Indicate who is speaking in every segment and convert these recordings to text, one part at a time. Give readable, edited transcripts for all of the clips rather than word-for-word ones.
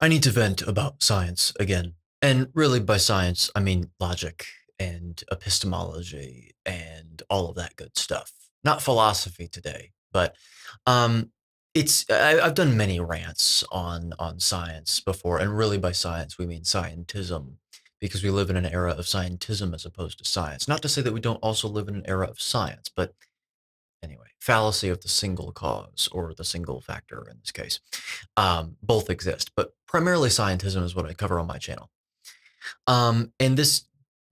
Speaker 1: I need to vent about science again. And really, by science, I mean logic and epistemology and all of that good stuff. Not philosophy today, but um, I've done many rants on science before, and really by science we mean scientism, because we live in an era of scientism as opposed to science. Not to say that we don't also live in an era of science, but anyway, fallacy of the single cause or the single factor in this case. Both exist, but primarily scientism is what I cover on my channel. And this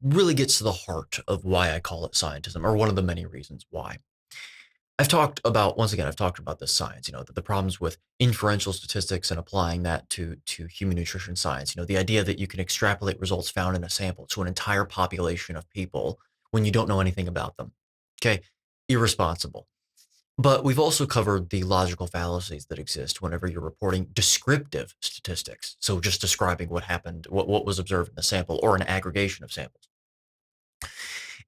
Speaker 1: really gets to the heart of why I call it scientism, or one of the many reasons why. I've talked about this science, the problems with inferential statistics and applying that to human nutrition science. The idea that you can extrapolate results found in a sample to an entire population of people when you don't know anything about them. Okay, irresponsible. But we've also covered the logical fallacies that exist whenever you're reporting descriptive statistics. So just describing what happened, what was observed in a sample or an aggregation of samples.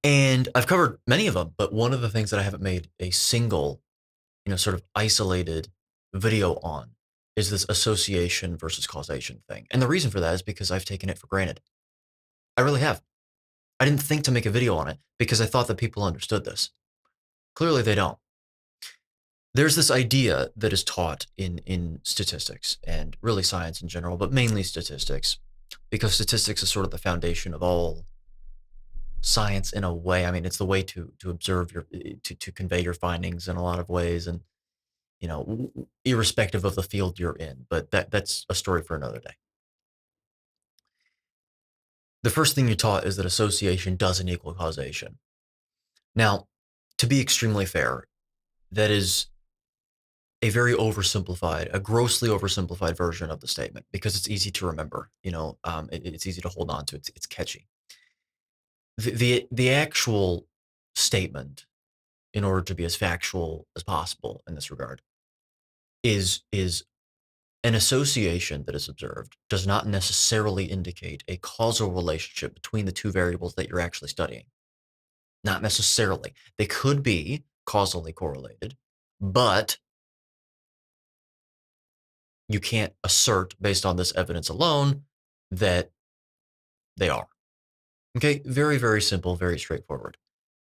Speaker 1: And I've covered many of them, but one of the things that I haven't made a single, sort of isolated video on is this association versus causation thing. And the reason for that is because I've taken it for granted. I really have. I didn't think to make a video on it because I thought that people understood this. Clearly they don't. There's this idea that is taught in statistics and really science in general, but mainly statistics, because statistics is sort of the foundation of all science in a way. I mean, it's the way to observe to convey your findings in a lot of ways, and irrespective of the field you're in. But that's a story for another day. The first thing you're taught is that association doesn't equal causation. Now, to be extremely fair, that is a grossly oversimplified version of the statement, because it's easy to remember. It's easy to hold on to. It's catchy. The actual statement, in order to be as factual as possible in this regard, is an association that is observed does not necessarily indicate a causal relationship between the two variables that you're actually studying. Not necessarily. They could be causally correlated, but you can't assert based on this evidence alone that they are. Okay, very, very simple, very straightforward.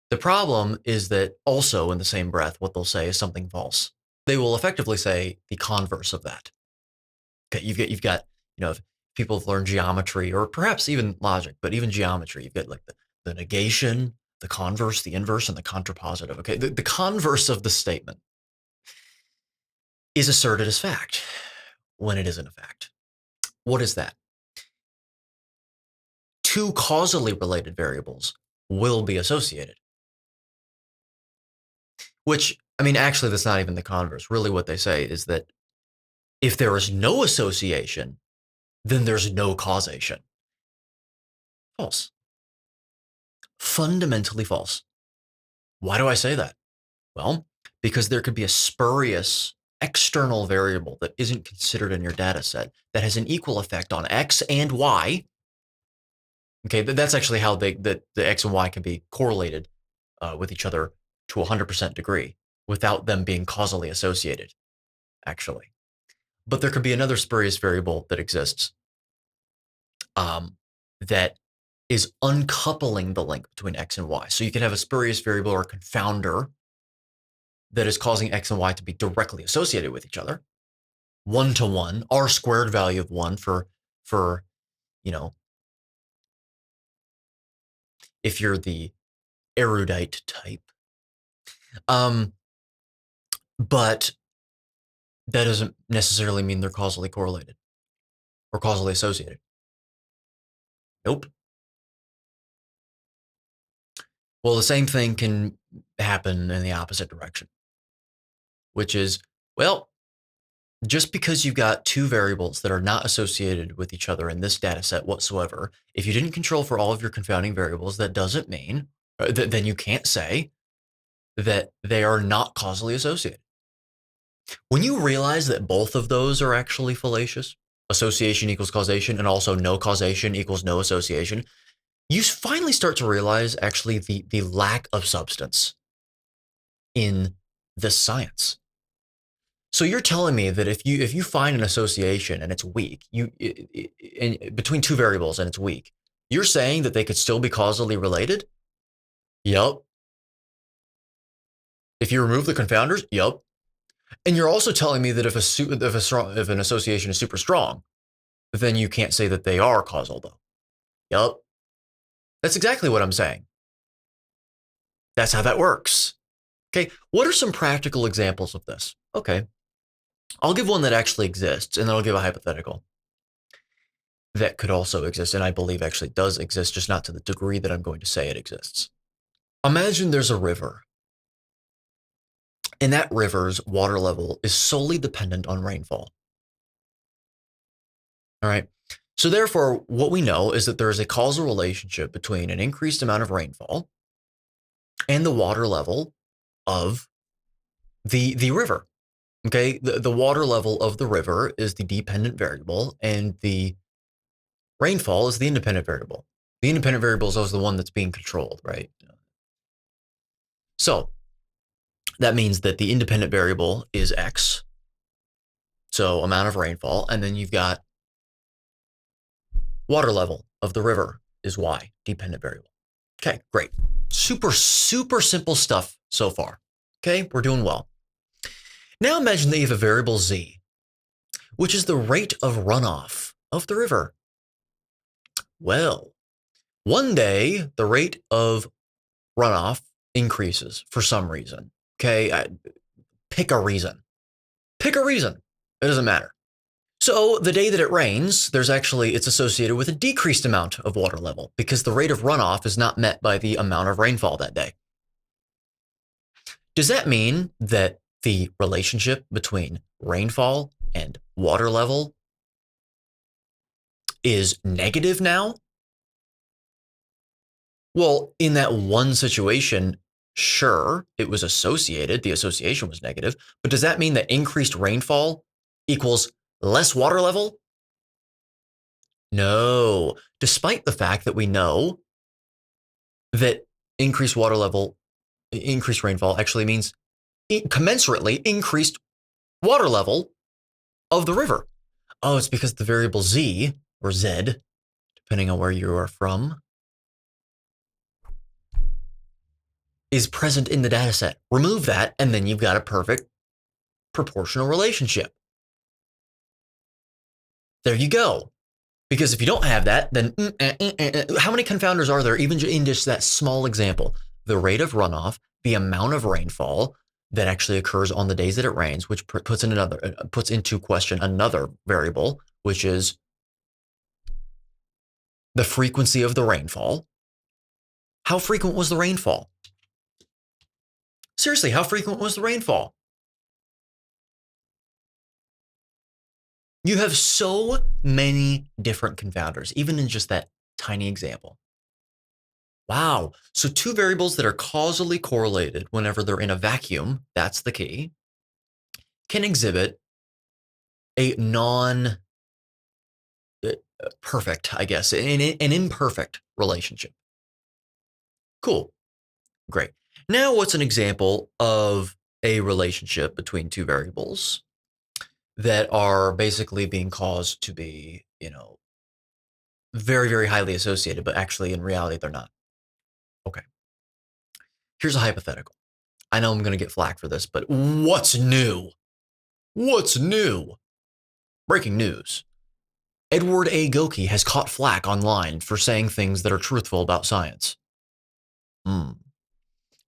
Speaker 1: The problem is that also in the same breath, what they'll say is something false. They will effectively say the converse of that. Okay, you've got, if people have learned geometry or perhaps even logic, but even geometry, you've got like the negation, the converse, the inverse, and the contrapositive. Okay, the converse of the statement is asserted as fact when it isn't a fact. What is that? Two causally related variables will be associated. Which, I mean, actually, that's not even the converse. Really, what they say is that if there is no association, then there's no causation. False. Fundamentally false. Why do I say that? Well, because there could be a spurious external variable that isn't considered in your data set that has an equal effect on X and Y. Okay, that's actually how the X and Y can be correlated with each other to 100% degree without them being causally associated, actually. But there could be another spurious variable that exists that is uncoupling the link between X and Y. So you can have a spurious variable or a confounder that is causing X and Y to be directly associated with each other. 1-to-1, R squared value of 1 for if you're the erudite type. But that doesn't necessarily mean they're causally correlated or causally associated. Nope. Well, the same thing can happen in the opposite direction, which is, well, just because you've got two variables that are not associated with each other in this data set whatsoever, if you didn't control for all of your confounding variables, that doesn't mean, then you can't say that they are not causally associated. When you realize that both of those are actually fallacious, association equals causation, and also no causation equals no association, you finally start to realize actually the lack of substance in this science. So you're telling me that if you find an association and it's weak, between two variables and it's weak, you're saying that they could still be causally related? Yep. If you remove the confounders, yep. And you're also telling me that if an association is super strong, then you can't say that they are causal, though. Yep. That's exactly what I'm saying. That's how that works. Okay. What are some practical examples of this? Okay. I'll give one that actually exists, and then I'll give a hypothetical that could also exist, and I believe actually does exist, just not to the degree that I'm going to say it exists. Imagine there's a river, and that river's water level is solely dependent on rainfall. All right. So therefore, what we know is that there is a causal relationship between an increased amount of rainfall and the water level of the river. Okay. The water level of the river is the dependent variable, and the rainfall is the independent variable. The independent variable is always the one that's being controlled, right? So that means that the independent variable is X, so amount of rainfall, and then you've got water level of the river is Y, dependent variable. Okay, great. Super, super simple stuff so far. Okay, we're doing well. Now imagine that you have a variable Z, which is the rate of runoff of the river. Well, one day the rate of runoff increases for some reason. Okay, pick a reason. Pick a reason. It doesn't matter. So the day that it rains, it's associated with a decreased amount of water level because the rate of runoff is not met by the amount of rainfall that day. Does that mean that the relationship between rainfall and water level is negative now? Well, in that one situation, sure, it was associated. The association was negative. But does that mean that increased rainfall equals less water level? No. Despite the fact that we know that increased rainfall actually means commensurately increased water level of the river. Oh, it's because the variable Z or Z, depending on where you are from, is present in the data set. Remove that, and then you've got a perfect proportional relationship. There you go. Because if you don't have that, then how many confounders are there even in just that small example? The rate of runoff, the amount of rainfall that actually occurs on the days that it rains, which puts into question another variable, which is the frequency of the rainfall. How frequent was the rainfall? Seriously, how frequent was the rainfall? You have so many different confounders, even in just that tiny example. Wow. So two variables that are causally correlated whenever they're in a vacuum, that's the key, can exhibit a non-perfect, I guess, an imperfect relationship. Cool. Great. Now, what's an example of a relationship between two variables that are basically being caused to be, very, very highly associated, but actually in reality, they're not? Okay. Here's a hypothetical. I know I'm going to get flack for this, but what's new? What's new? Breaking news. Edward A. Gilkey has caught flack online for saying things that are truthful about science. And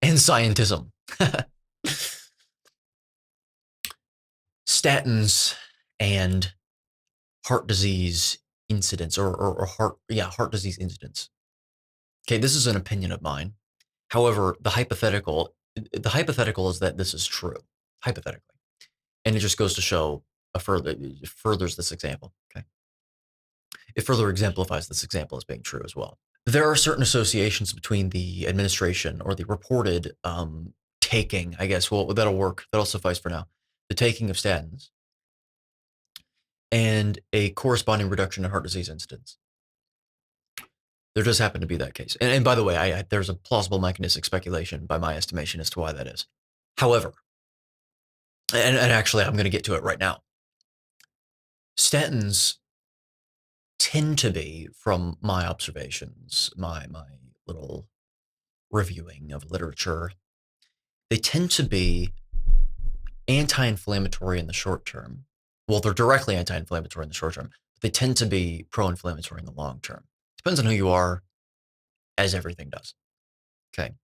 Speaker 1: scientism. Statins and heart disease incidents or heart disease incidents. Okay, this is an opinion of mine. However, the hypothetical is that this is true, hypothetically. And it just goes to show it furthers this example. Okay. It further exemplifies this example as being true as well. There are certain associations between the administration or the reported taking, I guess, well, that'll work. That'll suffice for now. The taking of statins and a corresponding reduction in heart disease incidence. There does happen to be that case. And by the way, there's a plausible mechanistic speculation by my estimation as to why that is. However, and actually, I'm going to get to it right now. Statins tend to be, from my observations, my little reviewing of literature, they tend to be anti-inflammatory in the short term. Well, they're directly anti-inflammatory in the short term, but they tend to be pro-inflammatory in the long term. Depends on who you are, as everything does. Okay.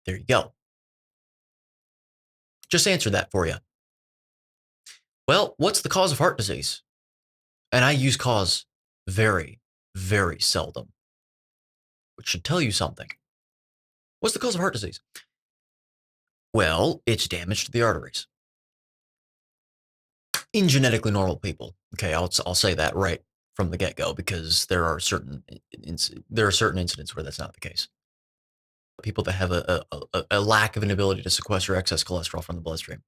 Speaker 1: There you go. Just answered that for you. Well, what's the cause of heart disease? And I use cause very, very seldom, which should tell you something. What's the cause of heart disease? Well, it's damage to the arteries. In genetically normal people. Okay, I'll say that right from the get-go, because there are certain incidents where that's not the case. People that have a lack of an ability to sequester excess cholesterol from the bloodstream.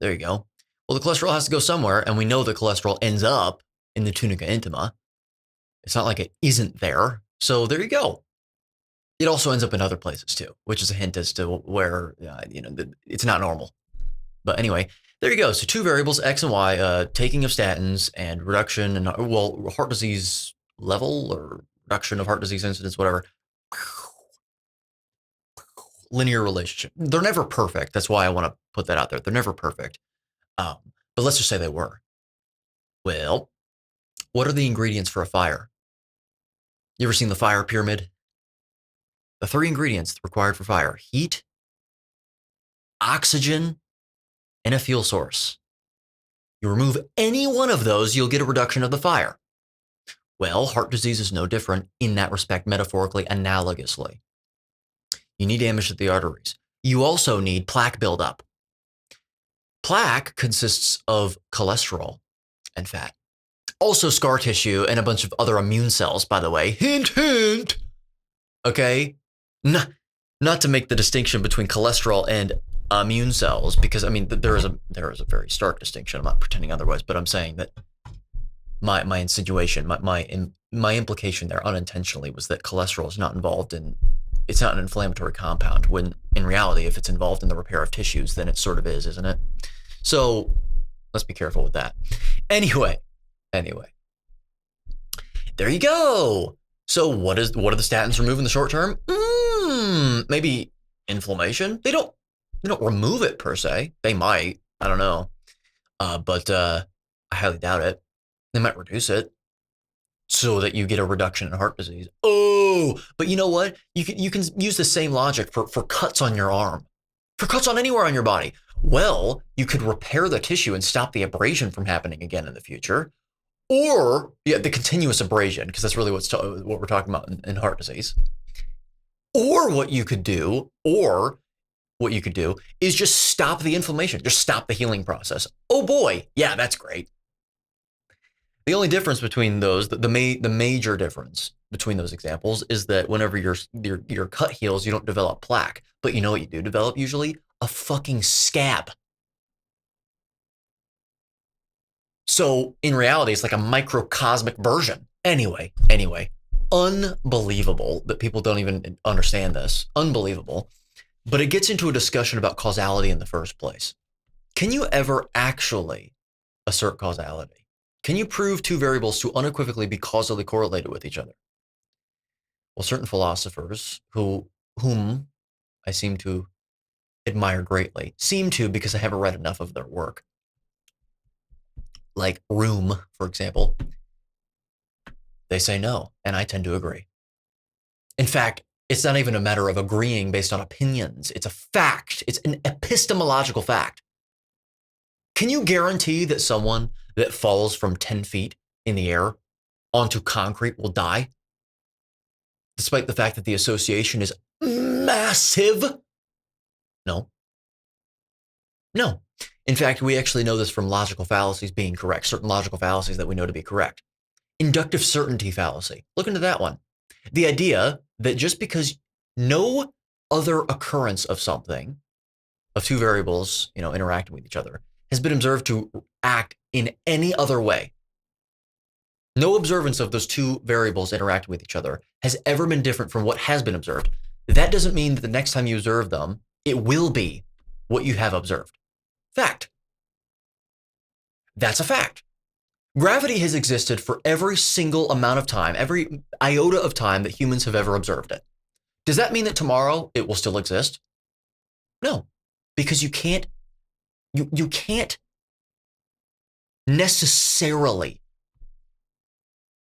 Speaker 1: There you go. Well, the cholesterol has to go somewhere, and we know that cholesterol ends up in the tunica intima. It's not like it isn't there. So there you go. It also ends up in other places too, which is a hint as to where, it's not normal. But anyway, there you go. So 2 variables, X and Y, taking of statins and reduction in, heart disease level or reduction of heart disease incidence, whatever. Linear relationship. They're never perfect. That's why I want to put that out there. They're never perfect. But let's just say they were. Well, what are the ingredients for a fire? You ever seen the fire pyramid? The 3 ingredients required for fire: heat, oxygen, and a fuel source. You remove any one of those, you'll get a reduction of the fire. Well, heart disease is no different in that respect, metaphorically, analogously. You need damage to the arteries. You also need plaque buildup. Plaque consists of cholesterol and fat. Also scar tissue and a bunch of other immune cells, by the way. Hint, hint. Okay? Not to make the distinction between cholesterol and immune cells, because there is a very stark distinction. I'm not pretending otherwise, but I'm saying that my insinuation, my implication there unintentionally was that cholesterol is not involved in, it's not an inflammatory compound, when in reality, if it's involved in the repair of tissues, then it sort of is, isn't it? So let's be careful with that. Anyway, there you go. So what do the statins remove in the short term? Maybe inflammation. They don't remove it per se. They might. I don't know. But I highly doubt it. They might reduce it so that you get a reduction in heart disease. Oh, but you know what? You can use the same logic for cuts on your arm, for cuts on anywhere on your body. Well, you could repair the tissue and stop the abrasion from happening again in the future. Or the continuous abrasion, because that's really what we're talking about in heart disease. Or what you could do is just stop the inflammation, just stop the healing process. Oh boy, yeah, that's great. The only difference between those, the major difference between those examples, is that whenever your cut heals, you don't develop plaque. But you know what you do develop usually? A fucking scab. So in reality, it's like a microcosmic version. Anyway, unbelievable that people don't even understand this. Unbelievable. But it gets into a discussion about causality in the first place. Can you ever actually assert causality? Can you prove 2 variables to unequivocally be causally correlated with each other? Well, certain philosophers whom I seem to admire greatly, because I haven't read enough of their work, like Room, for example, they say no, and I tend to agree. In fact, it's not even a matter of agreeing based on opinions. It's a fact. It's an epistemological fact. Can you guarantee that someone that falls from 10 feet in the air onto concrete will die? Despite the fact that the association is massive? No. In fact, we actually know this from logical fallacies being correct, certain logical fallacies that we know to be correct. Inductive certainty fallacy. Look into that one. The idea that just because no other occurrence of something, of 2 variables, interacting with each other, has been observed to act in any other way. No observance of those 2 variables interacting with each other has ever been different from what has been observed. That doesn't mean that the next time you observe them, it will be what you have observed. Fact. That's a fact. Gravity has existed for every single amount of time, every iota of time that humans have ever observed it. Does that mean that tomorrow it will still exist? No, because you can't necessarily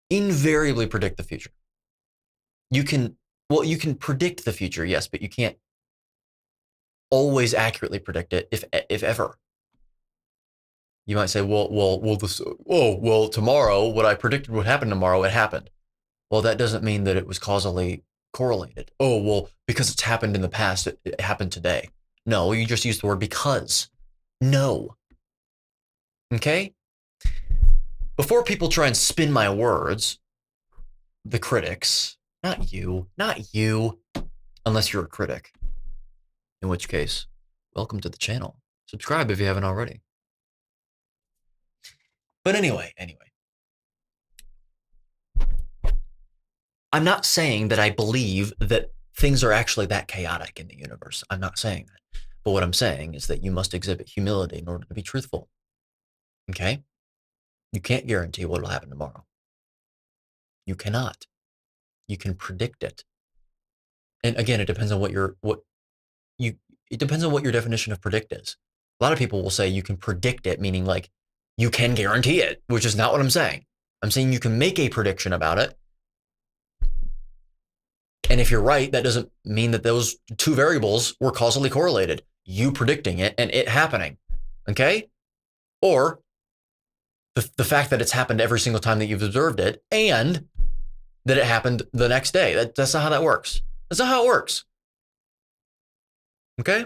Speaker 1: invariably predict the future. You can predict the future, yes, but you can't always accurately predict it, if ever. You might say, well, tomorrow, what I predicted would happen tomorrow, it happened. Well, that doesn't mean that it was causally correlated. Oh, well, because it's happened in the past, it happened today. No, you just used the word because. No. Okay? Before people try and spin my words, the critics, not you, unless you're a critic, in which case, welcome to the channel. Subscribe if you haven't already. But anyway, I'm not saying that I believe that things are actually that chaotic in the universe. I'm not saying that. But what I'm saying is that you must exhibit humility in order to be truthful. Okay? You can't guarantee what will happen tomorrow. You cannot. You can predict it. And again, it depends on it depends on what your definition of predict is. A lot of people will say you can predict it, meaning like you can guarantee it, which is not what I'm saying. I'm saying you can make a prediction about it. And if you're right, that doesn't mean that those two variables were causally correlated. You predicting it and it happening. Okay? Or the fact that it's happened every single time that you've observed it and that it happened the next day. That's not how that works. That's not how it works. Okay?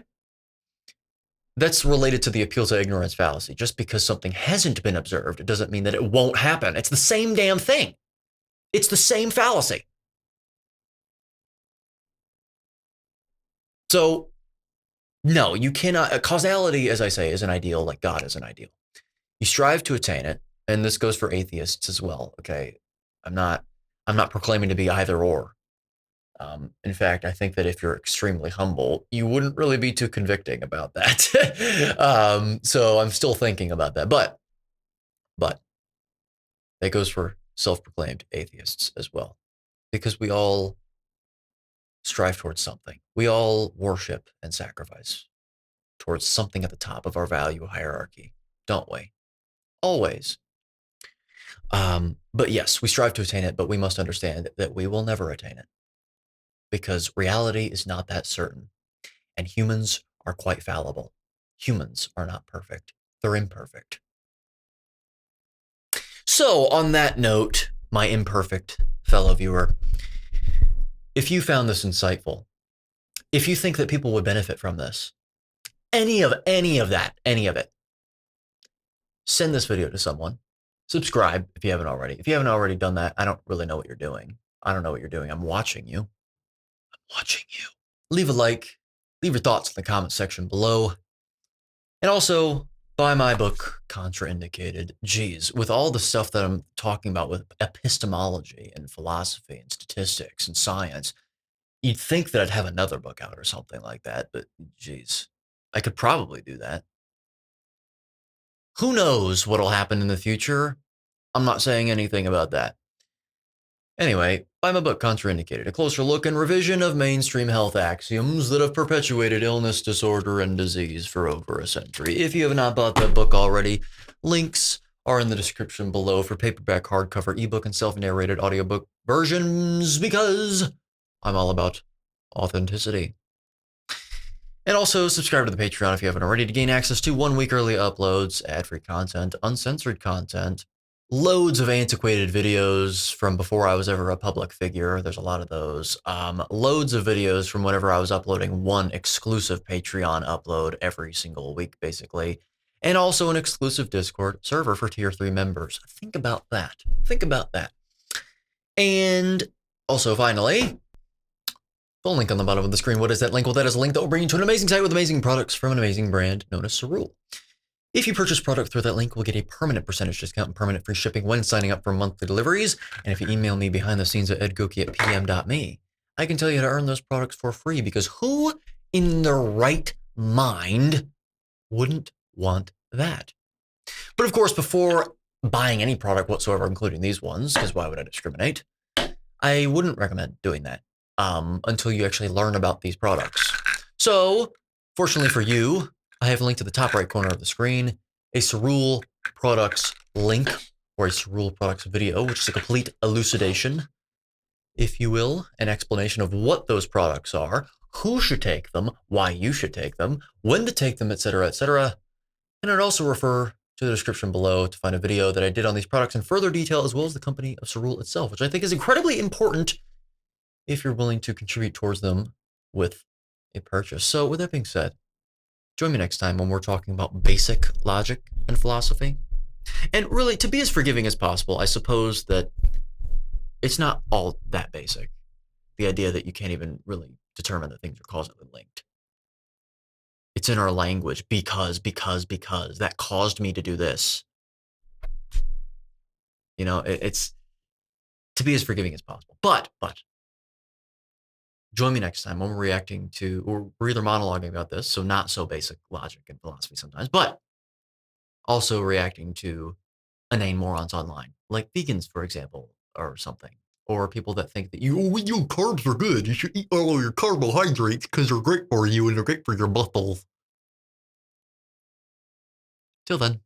Speaker 1: That's related to the appeal to ignorance fallacy. Just because something hasn't been observed, it doesn't mean that it won't happen. It's the same damn thing. It's the same fallacy. So, no, you cannot. Causality, as I say, is an ideal, like God is an ideal. You strive to attain it, and this goes for atheists as well. Okay, I'm not proclaiming to be either or. In fact, I think that if you're extremely humble, you wouldn't really be too convicting about that. So I'm still thinking about that, but that goes for self-proclaimed atheists as well, because we all strive towards something. We all worship and sacrifice towards something at the top of our value hierarchy, don't we? Always. But yes, we strive to attain it, but we must understand that we will never attain it because reality is not that certain, and humans are quite fallible. Humans are not perfect. They're imperfect. So on that note, my imperfect fellow viewer, if you found this insightful, if you think that people would benefit from this, any of it, send this video to someone. Subscribe if you haven't already. If you haven't already done that, I don't really know what you're doing. I don't know what you're doing. I'm watching you. Leave a like. Leave your thoughts in the comment section below. And also, buy my book, Contrainidicated. Geez, with all the stuff that I'm talking about with epistemology and philosophy and statistics and science, you'd think that I'd have another book out or something like that, but geez, I could probably do that. Who knows what'll happen in the future? I'm not saying anything about that. Anyway, buy my book, Contrainidicated, a closer look and revision of mainstream health axioms that have perpetuated illness, disorder, and disease for over a century. If you have not bought that book already, links are in the description below for paperback, hardcover, ebook, and self-narrated audiobook versions, because I'm all about authenticity. And also subscribe to the Patreon if you haven't already to gain access to 1 week early uploads, ad-free content, uncensored content, loads of antiquated videos from before I was ever a public figure. There's a lot of those. Loads of videos from whenever I was uploading one exclusive Patreon upload every single week, basically. And also an exclusive Discord server for Tier 3 members. Think about that. Think about that. And also, finally, the link on the bottom of the screen. What is that link? Well, that is a link that will bring you to an amazing site with amazing products from an amazing brand known as Cerule. If you purchase product through that link, we'll get a permanent percentage discount and permanent free shipping when signing up for monthly deliveries. And if you email me behind the scenes at edgoki@pm.me, I can tell you how to earn those products for free, because who in their right mind wouldn't want that. But of course, before buying any product whatsoever, including these ones, because why would I discriminate? I wouldn't recommend doing that until you actually learn about these products. So, fortunately for you, I have linked to the top right corner of the screen a Cerule Products link or a Cerule Products video, which is a complete elucidation, if you will, an explanation of what those products are, who should take them, why you should take them, when to take them, etc., etc. And I'd also refer to the description below to find a video that I did on these products in further detail, as well as the company of Cerule itself, which I think is incredibly important if you're willing to contribute towards them with a purchase. So with that being said, join me next time when we're talking about basic logic and philosophy. And really, to be as forgiving as possible, I suppose that it's not all that basic. The idea that you can't even really determine that things are causally linked. It's in our language because that caused me to do this. You know, it's to be as forgiving as possible. But join me next time when we're reacting to, or we're either monologuing about this, so not so basic logic and philosophy sometimes, but also reacting to inane morons online, like vegans, for example, or something. Or people that think that your carbs are good. You should eat all of your carbohydrates because they're great for you and they're great for your muscles. Till then.